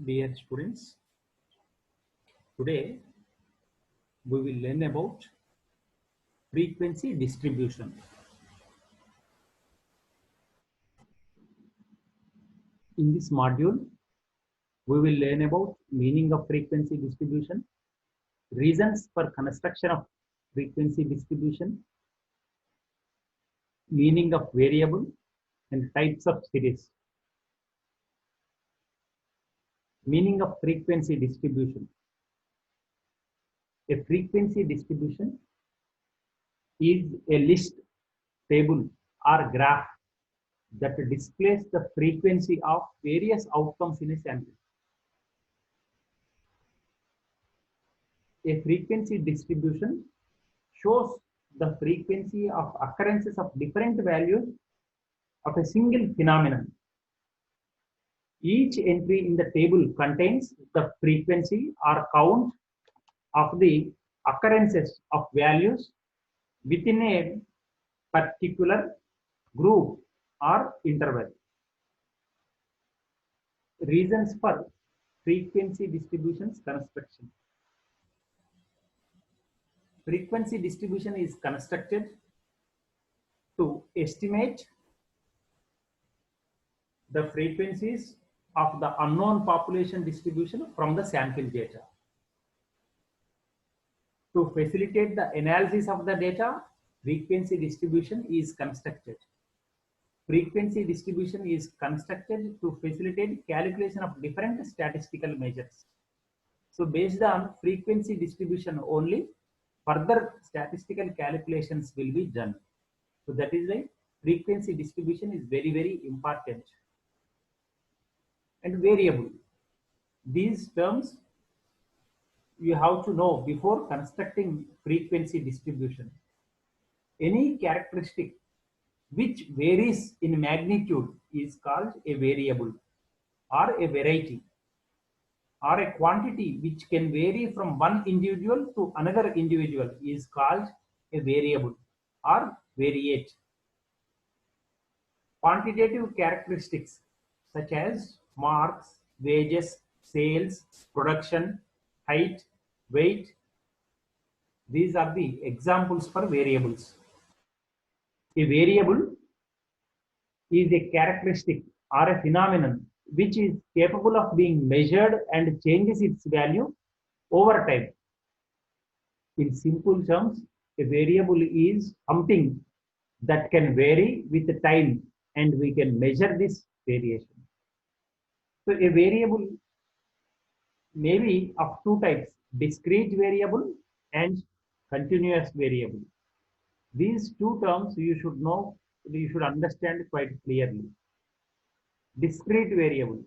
Dear students, today we will learn about frequency distribution. In this module, we will learn about meaning of frequency distribution, reasons for construction of frequency distribution, meaning of variable, and types of series. Meaning of frequency distribution. A frequency distribution is a list, table, or graph that displays the frequency of various outcomes in a sample. A frequency distribution shows the frequency of occurrences of different values of a single phenomenon. Each entry in the table contains the frequency or count of the occurrences of values within a particular group or interval. Reasons for frequency distributions construction. Frequency distribution is constructed to estimate the frequencies of the unknown population distribution from the sample data. To facilitate the analysis of the data, frequency distribution is constructed. Frequency distribution is constructed to facilitate calculation of different statistical measures. So based on frequency distribution only, further statistical calculations will be done. So that is why frequency distribution is very, very important. And variable. These terms you have to know before constructing frequency distribution. Any characteristic which varies in magnitude is called a variable or a variety, or a quantity which can vary from one individual to another individual is called a variable or variate. Quantitative characteristics such as marks, wages, sales, production, height, weight, these are the examples for variables. A variable is a characteristic or a phenomenon which is capable of being measured and changes its value over time. In simple terms, a variable is something that can vary with time and we can measure this variation. So a variable may be of two types, discrete variable and continuous variable. These two terms you should know, you should understand quite clearly. Discrete variable.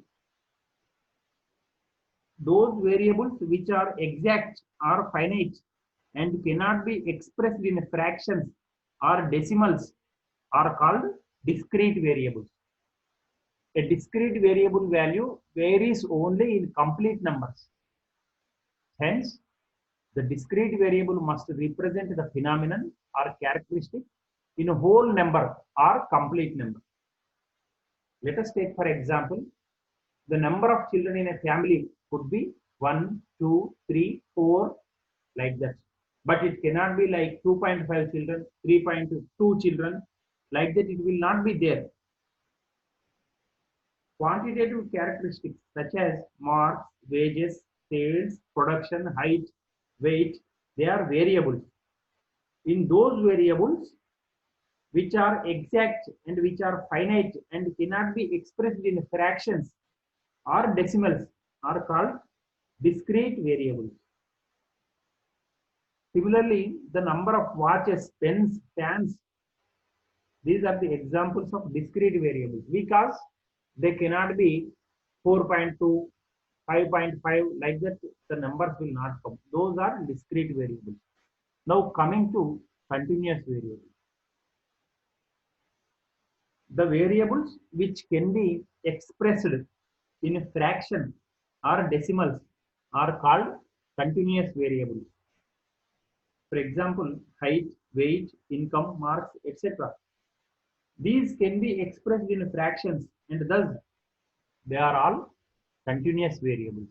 Those variables which are exact or finite and cannot be expressed in fractions or decimals are called discrete variables. A discrete variable value varies only in complete numbers. Hence, the discrete variable must represent the phenomenon or characteristic in a whole number or complete number. Let us take, for example, the number of children in a family could be 1, 2, 3, 4, like that. But it cannot be like 2.5 children, 3.2 children, like that it will not be there. Quantitative characteristics such as marks, wages, sales, production, height, weight, they are variables. In those variables which are exact and which are finite and cannot be expressed in fractions or decimals are called discrete variables. Similarly, the number of watches, pens, fans, these are the examples of discrete variables because they cannot be 4.2, 5.5, like that, the numbers will not come. Those are discrete variables. Now coming to continuous variables. The variables which can be expressed in a fraction or decimals are called continuous variables. For example, height, weight, income, marks, etc. These can be expressed in fractions and thus they are all Continuous variables.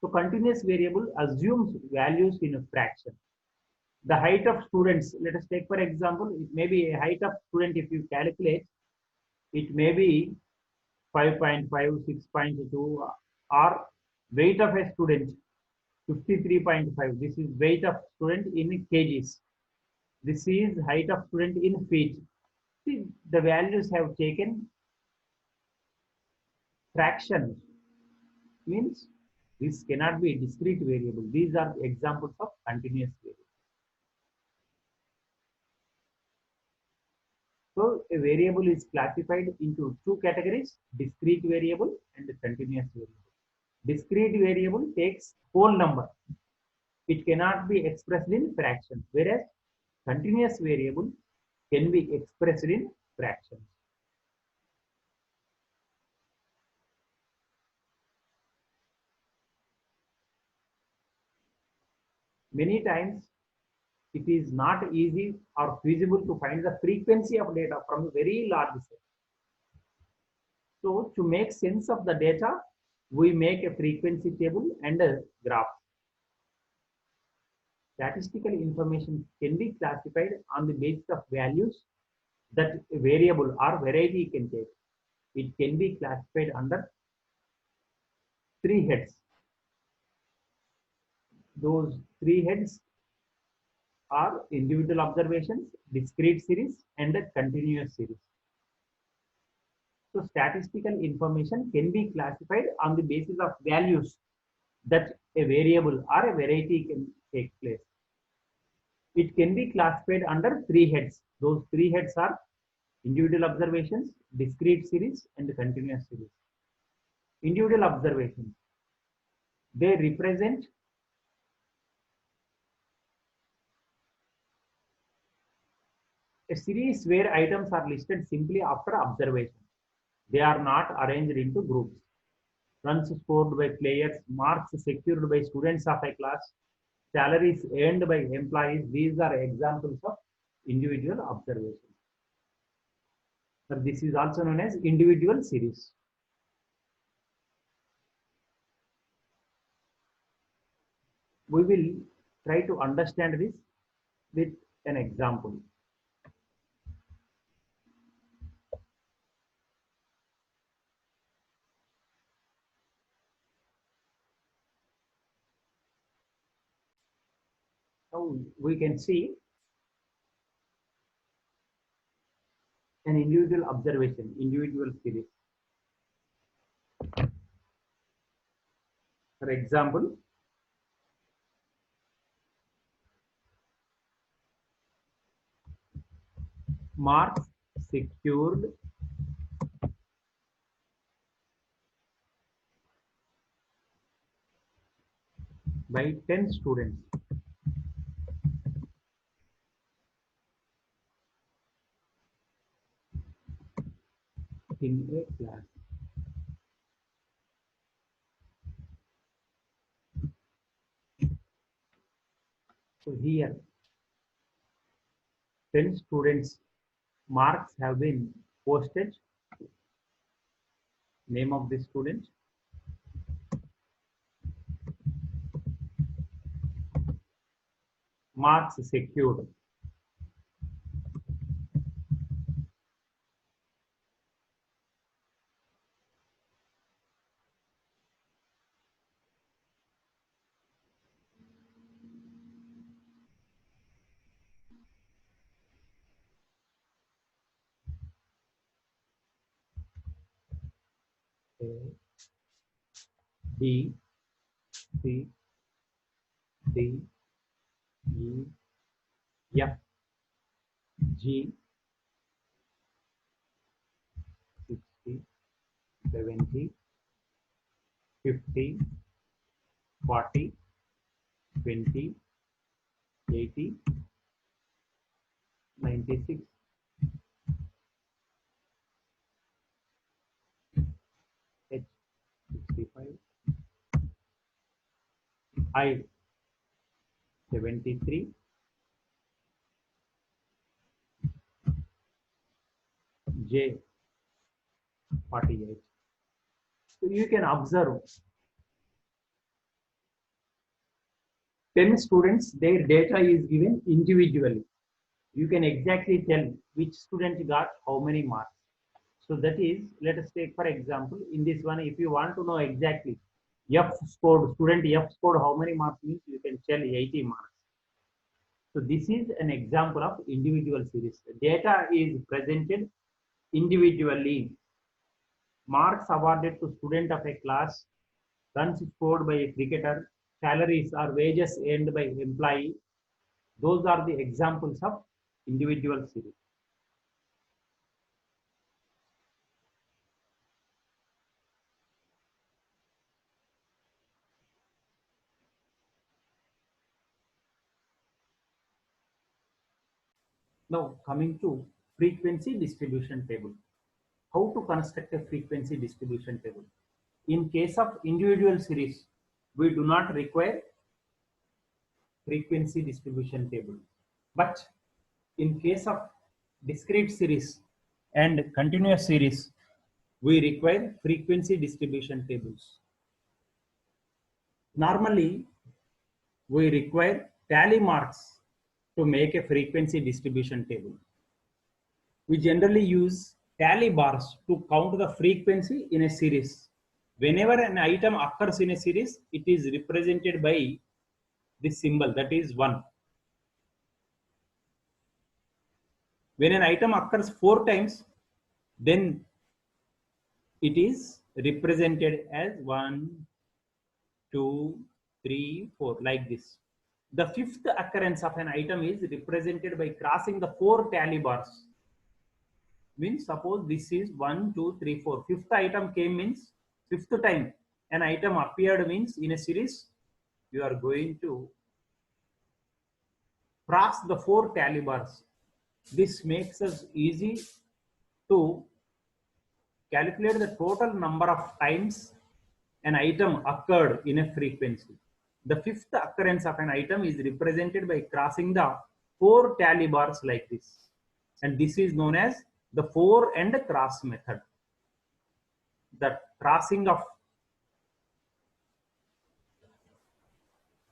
So continuous variable assumes values in a fraction. The height of students, let us take for example, it may be a height of student. If you calculate, it may be 5.5, 6.2, or weight of a student 53.5. This is weight of student in kgs. This is height of student in feet. See, the values have taken fractions, means this cannot be a discrete variable. These are examples of continuous variable. So a variable is classified into two categories: discrete variable and continuous variable. Discrete variable takes whole number. It cannot be expressed in fraction, whereas continuous variable can be expressed in fractions. Many times it is not easy or feasible to find the frequency of data from a very large set. So to make sense of the data, we make a frequency table and a graph. Statistical information can be classified on the basis of values that a variable or variety can take. It can be classified under three heads. Those three heads are individual observations, discrete series, and a continuous series. So statistical information can be classified on the basis of values that a variable or a variety can take place. It can be classified under three heads. Those three heads are individual observations, discrete series, and continuous series. Individual observations, they represent a series where items are listed simply after observation. They are not arranged into groups. Runs scored by players, marks secured by students of a class, salaries earned by employees. These are examples of individual observations. This is also known as individual series. We will try to understand this with an example. Now we can see an individual observation, individual series. For example, marks secured by 10 students in a class. So here 10 students marks have been posted. Name of the student, marks secured. A, B, C, D, E, F, G, 60, 70, 50, 40, 20, 80, 96, H, 65, I, 73, J, 48. So you can observe 10 students, their data is given individually. You can exactly tell which student got how many marks. So that is, let us take for example, in this one, if you want to know exactly student F scored how many marks means, you can tell 80 marks. So this is an example of individual series. Data is presented individually. Marks awarded to student of a class, runs scored by a cricketer, salaries or wages earned by employee. Those are the examples of individual series. Now coming to frequency distribution table. How to construct a frequency distribution table? In case of individual series, we do not require frequency distribution table. But in case of discrete series and continuous series, we require frequency distribution tables. Normally, we require tally marks to make a frequency distribution table. We generally use tally bars to count the frequency in a series. Whenever an item occurs in a series, it is represented by this symbol, that is 1. When an item occurs 4 times, then it is represented as 1, 2, 3, 4, like this. The fifth occurrence of an item is represented by crossing the 4 tally bars. Means suppose this is 1, 2, 3, 4. Fifth item came means fifth time an item appeared means in a series you are going to cross the 4 tally bars. This makes us easy to calculate the total number of times an item occurred in a frequency. The fifth occurrence of an item is represented by crossing the 4 tally bars like this. And this is known as the 4 and cross method. The crossing of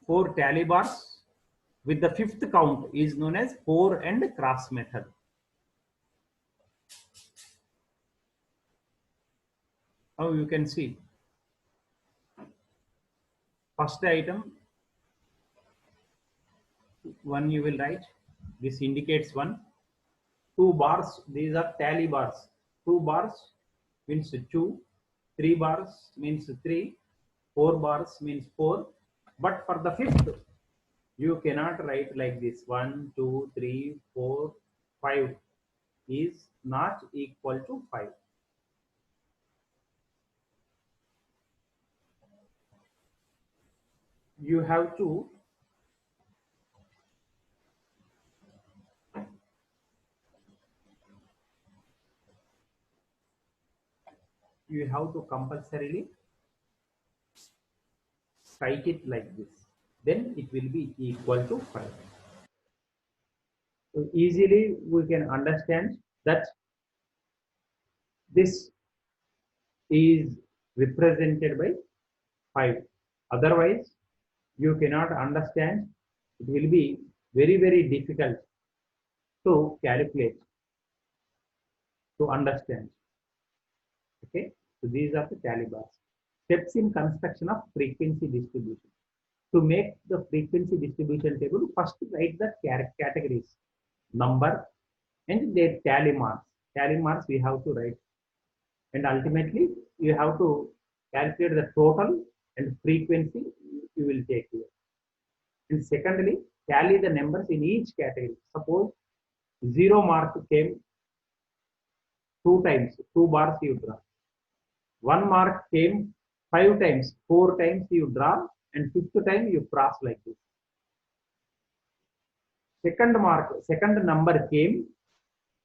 4 tally bars with the fifth count is known as 4 and cross method. Now you can see first item 1 you will write, this indicates 1. 2 bars, these are tally bars. 2 bars means 2, 3 bars means 3, 4 bars means 4. But for the fifth, you cannot write like this 1, 2, 3, 4, 5 is not equal to 5. You have to compulsorily write it like this, then it will be equal to 5. So easily we can understand that this is represented by 5. Otherwise, you cannot understand. It will be very, very difficult to calculate, to understand. Okay, so these are the tally bars. Steps in construction of frequency distribution. To make the frequency distribution table, first write the categories, number, and their tally marks. Tally marks we have to write. And ultimately, you have to calculate the total and frequency you will take here. And secondly, tally the numbers in each category. Suppose 0 mark came 2 times, 2 bars you draw. 1 mark came 5 times, 4 times you draw, and 5th time you cross like this. Second number came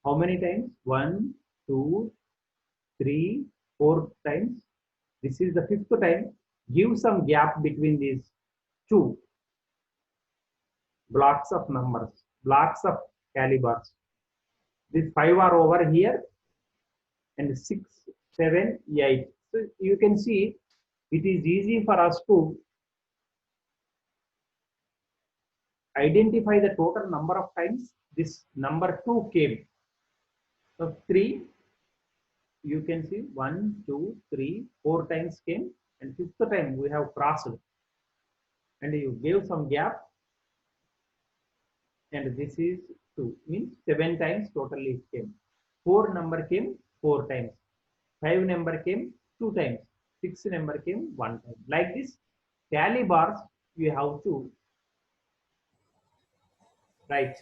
how many times? 1, 2, 3, 4 times. This is the 5th time. Give some gap between these 2 blocks of numbers, blocks of calibers. These 5 are over here, and 6, 7, 8. So you can see it is easy for us to identify the total number of times this number 2 came. So 3, you can see 1, 2, 3, 4 times came, and fifth time we have crossed, and you gave some gap, and this is 2, means 7 times totally it came. 4 number came 4 times, 5 number came 2 times, 6 number came 1 time. Like this, tally bars you have to write.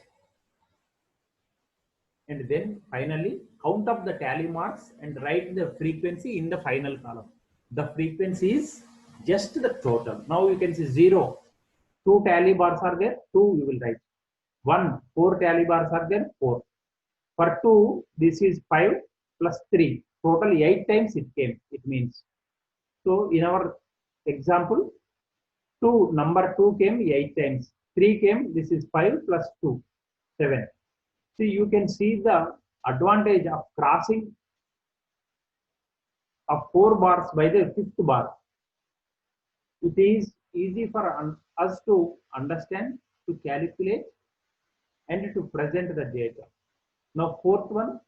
And then finally count up the tally marks and write the frequency in the final column. The frequency is just the total. Now you can see 0, 2 tally bars are there, 2 you will write. 1, 4 tally bars are there, 4. For 2, this is 5 plus 3. Total 8 times it came, it means. So in our example, number 2 came 8 times. 3 came, this is 5 plus 2, 7. So you can see the advantage of crossing of 4 bars by the 5th bar. It is easy for us to understand, to calculate, and to present the data. Now fourth one,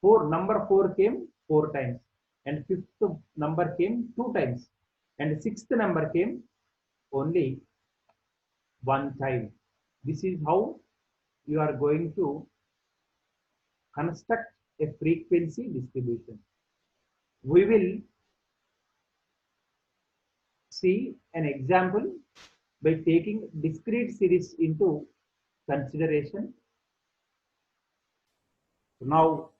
number 4 came 4 times, and 5th number came 2 times, and 6th number came only 1 time. This is how you are going to construct a frequency distribution. We will see an example by taking discrete series into consideration. Now,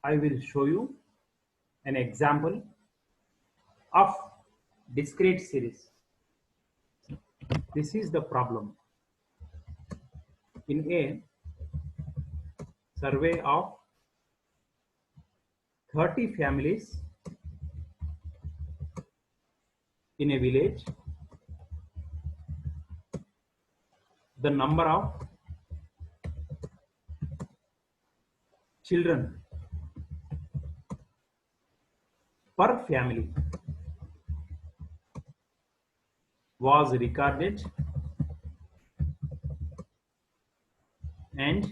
I will show you an example of discrete series. This is the problem. In a survey of 30 families in a village, the number of children per family was recorded, and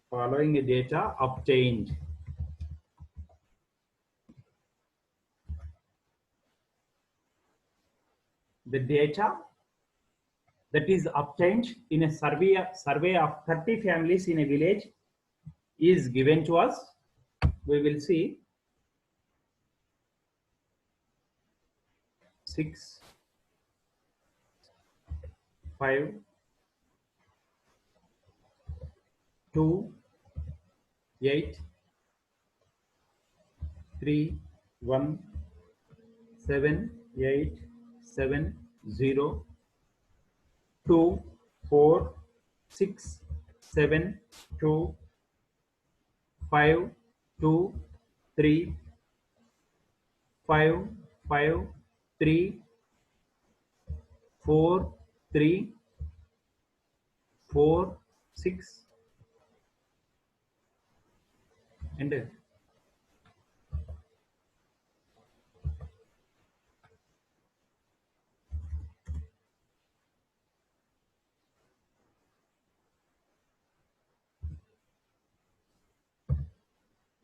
following data obtained. The data that is obtained in a survey of 30 families in a village is given to us. We will see 6, 5, 2, 8, 3, 1, 7, 8, 7, 0, 2, 4, 6, 7, 2, 5, 2, 3, 5, 5, 3, 4, 3, 4, 6, and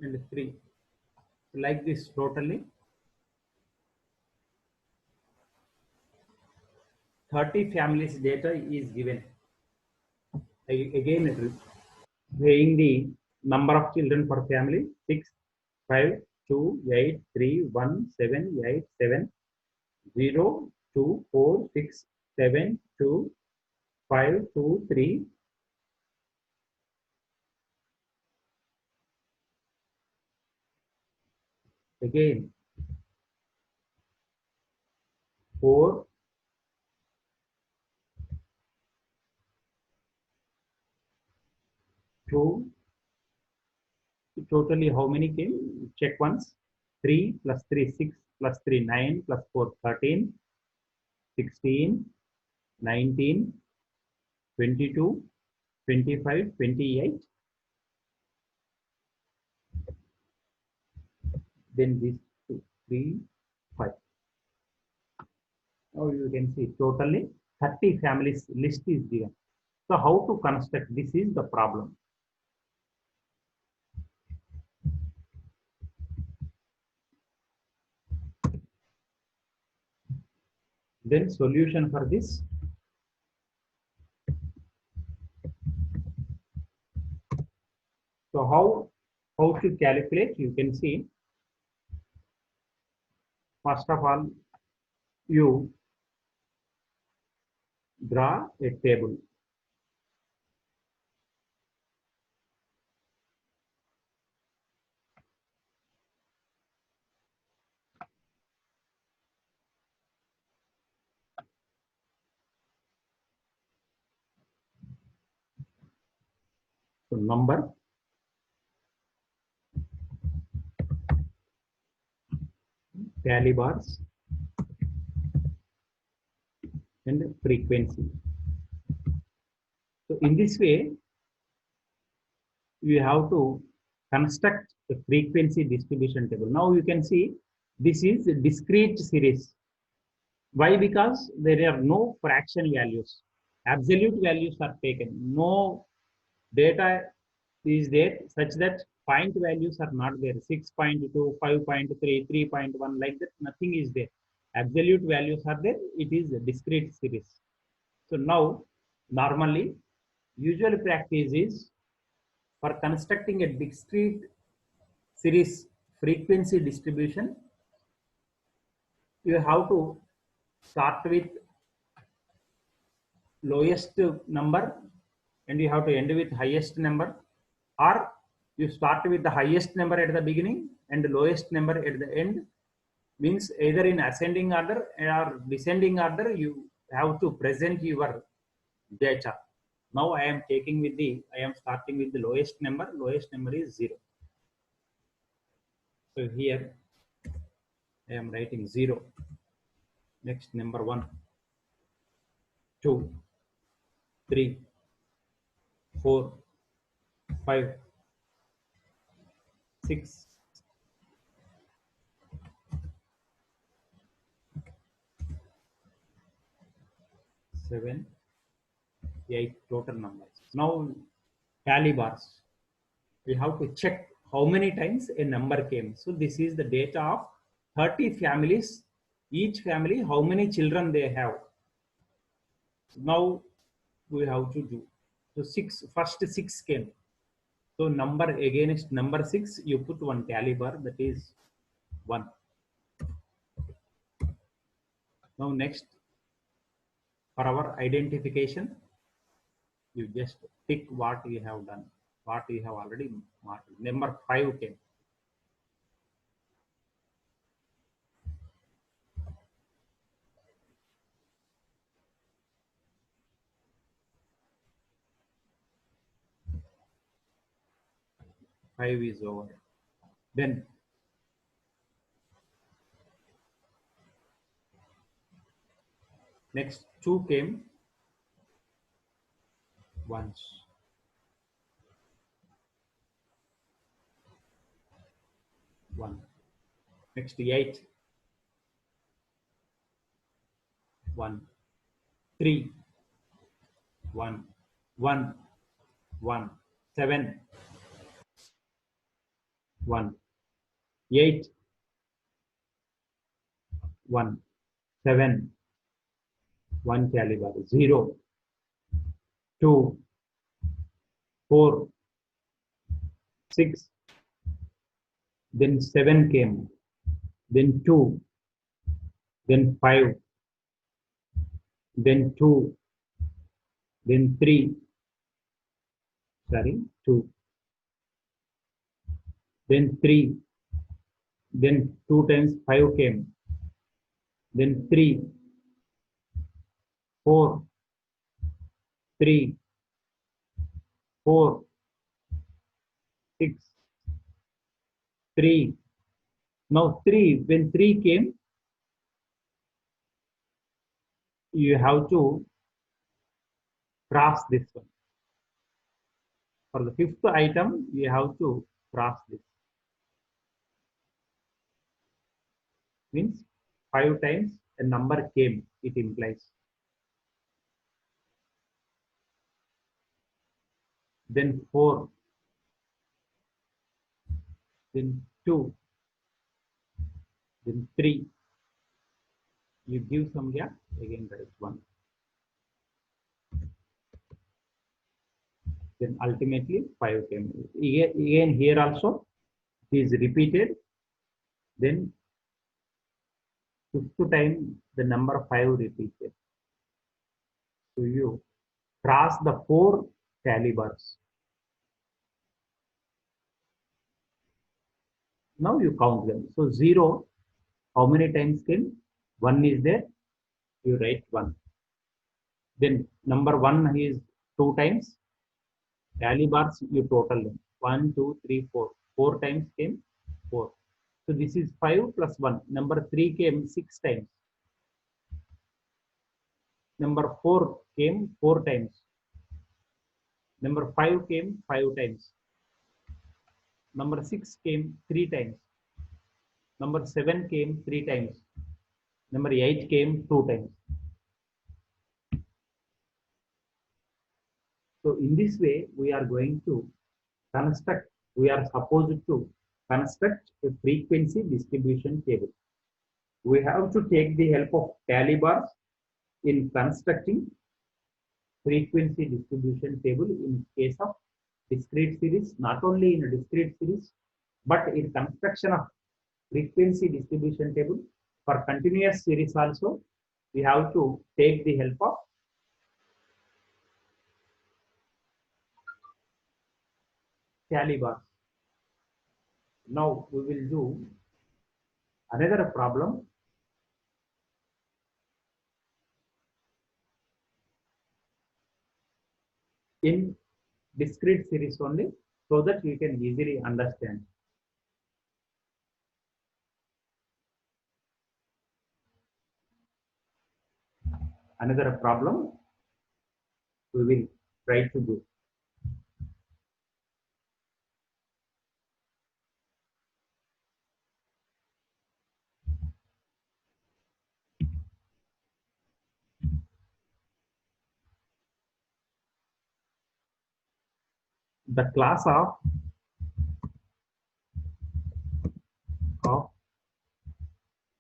and 3. Like this, totally 30 families data is given. Again, weighing the number of children per family: 6, 5, 2, 8, 3, 1, 7, 8, 7, 0, 2, 4, 6, 7, 2, 5, 2, 3. Again, 4, 2. Totally how many came? Check once. 3 plus 3, 6 plus 3, 9 plus 4, 13, 16, 19, 22, 25, 28. then this 2, 3, 5. Now you can see totally 30 families list is given. So how to construct? This is the problem. Then solution for this. So how to calculate? You can see, first of all, you draw a table. So number, tally bars, and frequency. So in this way, you have to construct a frequency distribution table. Now you can see this is a discrete series. Why? Because there are no fraction values. Absolute values are taken. No data is there such that point values are not there. 6.2, 5.3, 3.1, like that, nothing is there. Absolute values are there. It is a discrete series. So now, normally, usual practice is for constructing a discrete series frequency distribution, you have to start with lowest number and you have to end with highest number, or you start with the highest number at the beginning and the lowest number at the end. Means either in ascending order or descending order, you have to present your data. Now I am starting with the lowest number. Lowest number is 0. So here I am writing 0. Next, number 1, 2, 3, 4, 5, 6, 7, 8 total numbers. Now tally bars. We have to check how many times a number came. So this is the data of 30 families. Each family, how many children they have. Now we have to do. So first 6 came. So number against number 6, you put one tally bar, that is 1. Now next, for our identification, you just pick what you have done, what you have already marked. Number 5 came. Five is over. Then next 2 came once. 1. Next 8. 1. 3. 1. 1. 1. 7. 1. 8. 1. 7. 1 caliber. 0. 2. 4. 6. Then 7 came. Then 2. Then 5. Then 2. Then 3. Sorry, 2. Then 3. Then 2 times 5 came. Then 3. 4. 3. 4. 6. 3. Now 3. When 3 came, you have to cross this one. For the 5th item, you have to cross this. means 5 times a number came, it implies. Then 4, then 2, then 3. You give some gap, again write 1. Then ultimately 5 came. Again here also it is repeated. Then 5th time the number 5 repeated. So you cross the 4 tally bars. Now you count them. So 0, how many times came? 1 is there, you write 1. Then number 1 is 2 times. Tally bars you total them. 1, 2, 3, 4. 4 times came 4. So this is 5 plus 1. Number 3 came 6 times. Number 4 came 4 times. Number 5 came 5 times. Number 6 came 3 times. Number 7 came 3 times. Number 8 came 2 times. So in this way, we are going to construct, we are supposed to construct a frequency distribution table. We have to take the help of tally bars in constructing frequency distribution table in case of discrete series, not only in a discrete series, but in construction of frequency distribution table for continuous series also, we have to take the help of tally bars. Now we will do another problem. In discrete series only, so that you can easily understand. Another problem we will try to do. The class of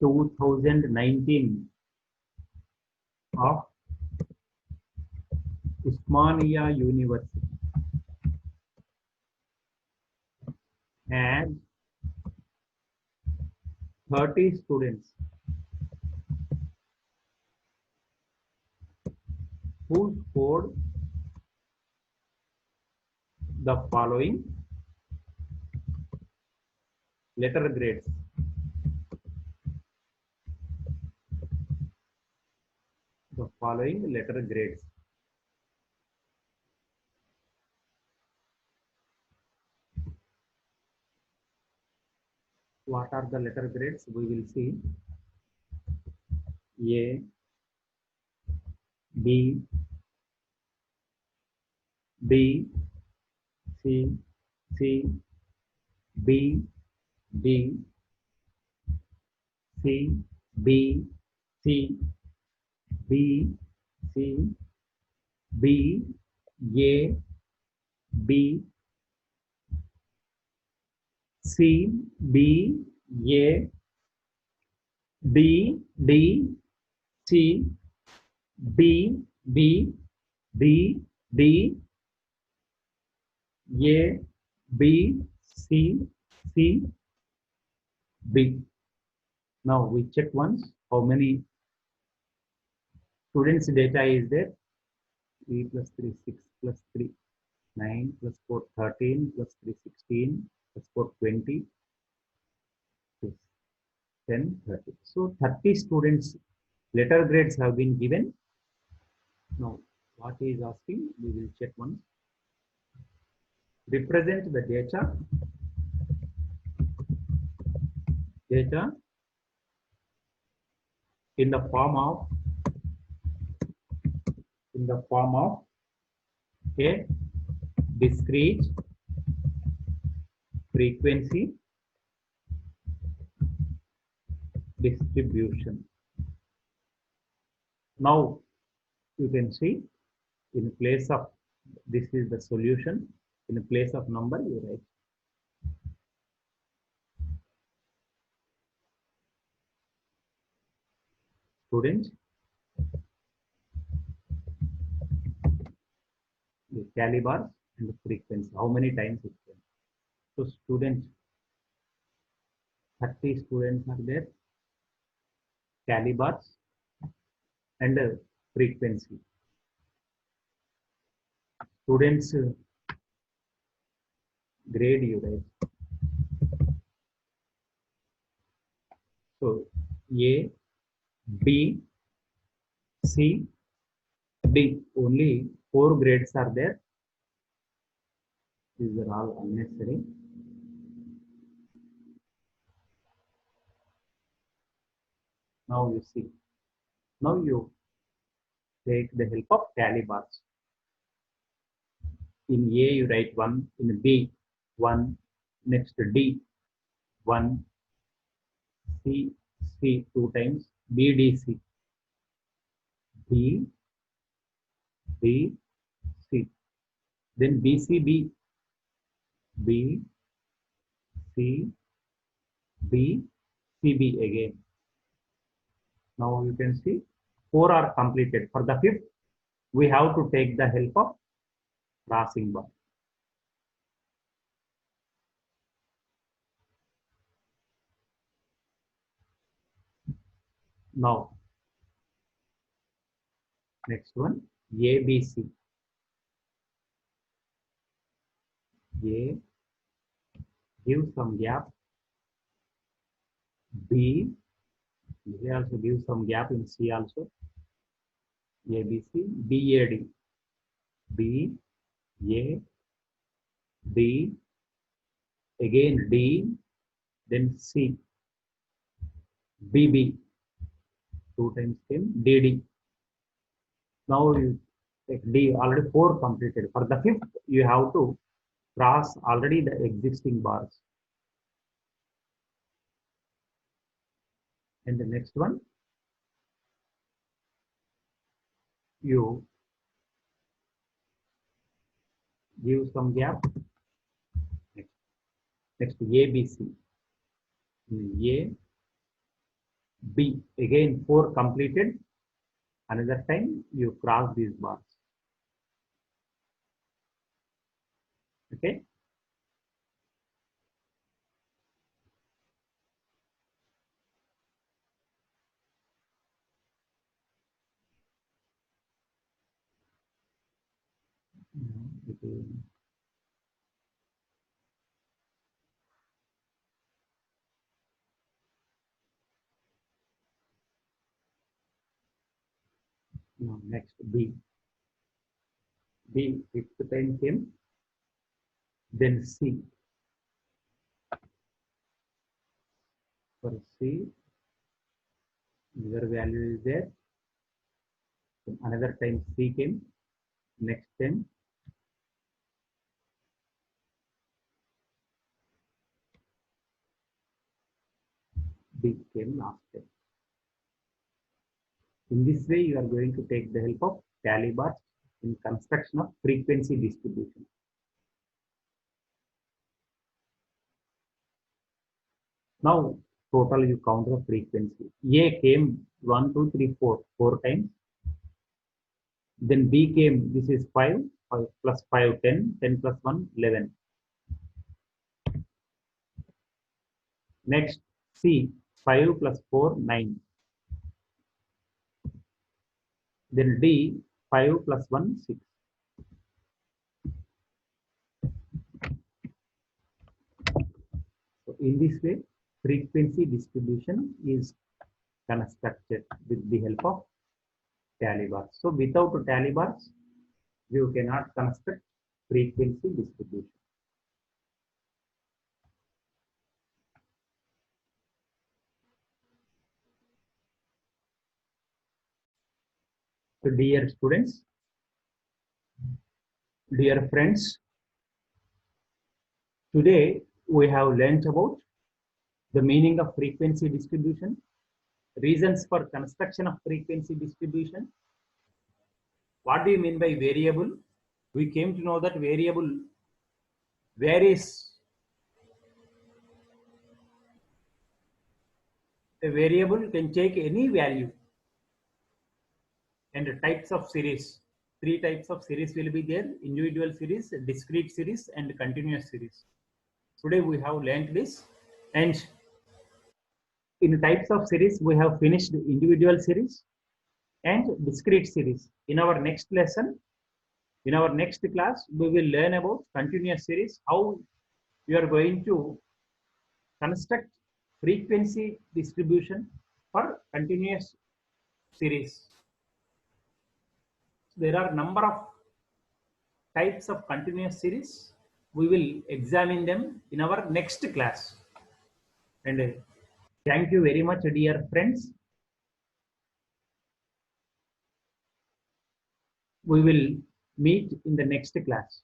2019 of Usmania University had 30 students who scored the following letter grades. The following letter grades. What are the letter grades? We will see. A, B, B, C, C, B, D, C, B, C, B, C, B, A, B, C, B, A, D, D, C, B, B, D, D, A, B, C, C, B. Now we check once how many students data is there. 3 plus 3, 6 plus 3, 9 plus 4, 13 plus 3, 16 plus 4, 20, 10, 30. So 30 students letter grades have been given. Now what he is asking, we will check once. Represent the data in the form of a discrete frequency distribution. Now you can see, in place of, this is the solution, in place of number you write students, the tally bars and the frequency, how many times it can. So students, 30 students are there, tally bars and frequency. Students grade you write. So A, B, C, D, only 4 grades are there. These are all unnecessary. Now you see, now you take the help of tally bars. In A you write 1, in B 1, next D 1, C 2 times, B D C, B D C, then B C B, B C B C B again. Now you can see 4 are completed. For the 5th, we have to take the help of crossing bar. Now, next one, ABC. A, give some gap. B, they also give some gap in C also. ABC, BAD, B, A, D, again D, then C, BB, 2 times came, DD. Now you take D, already 4 completed. For the 5th, you have to cross already the existing bars. And the next one, you give some gap. Next ABC, A, B, again 4 completed. Another time you cross these bars. Okay. Now next B. B 5th time came. Then C. For C, your value is there. Another time C came. Next time B came last time. In this way, you are going to take the help of tally bars in construction of frequency distribution. Now, total you count the frequency. A came 1, 2, 3, 4, 4 times. Then B came, this is 5, 5 plus 5, 10, 10 plus 1, 11. Next, C, 5 plus 4, 9. Then D, 5 plus 1, 6. So in this way, frequency distribution is constructed with the help of tally bars. So without tally bars, you cannot construct frequency distribution. So dear students, dear friends, today we have learnt about the meaning of frequency distribution, reasons for construction of frequency distribution. What do you mean by variable? We came to know that variable varies. A variable can take any value. And the types of series. 3 types of series will be there: individual series, discrete series, and continuous series. Today we have learned this. And in types of series, we have finished individual series and discrete series. In our next lesson, in our next class, we will learn about continuous series, how you are going to construct frequency distribution for continuous series. There are number of types of continuous series. We will examine them in our next class. And thank you very much, dear friends. We will meet in the next class.